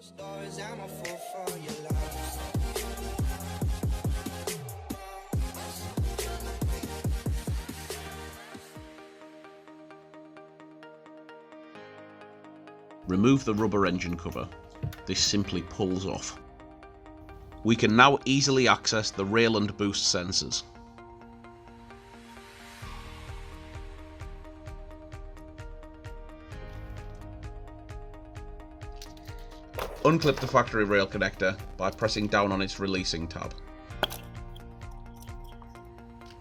Stories, I'm a fool for your love. Remove the rubber engine cover. This simply pulls off. We can now easily access the rail and boost sensors. Unclip the factory rail connector by pressing down on its releasing tab.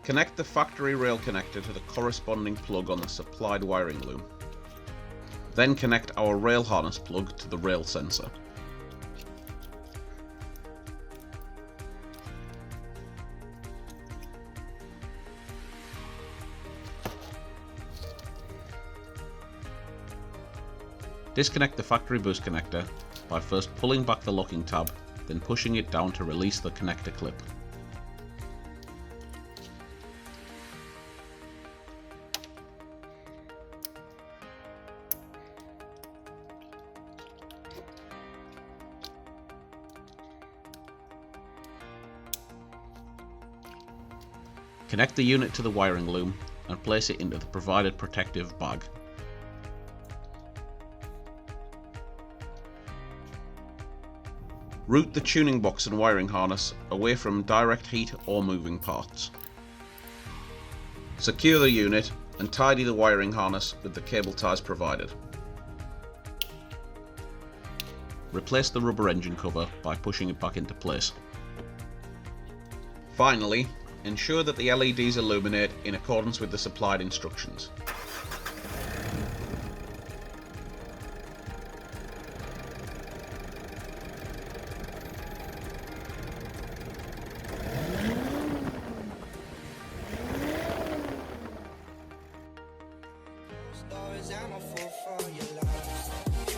Connect the factory rail connector to the corresponding plug on the supplied wiring loom. Then connect our rail harness plug to the rail sensor. Disconnect the factory boost connector by first pulling back the locking tab, then pushing it down to release the connector clip. Connect the unit to the wiring loom and place it into the provided protective bag. Route the tuning box and wiring harness away from direct heat or moving parts. Secure the unit and tidy the wiring harness with the cable ties provided. Replace the rubber engine cover by pushing it back into place. Finally, ensure that the LEDs illuminate in accordance with the supplied instructions. Stories, I'm a fool for your love.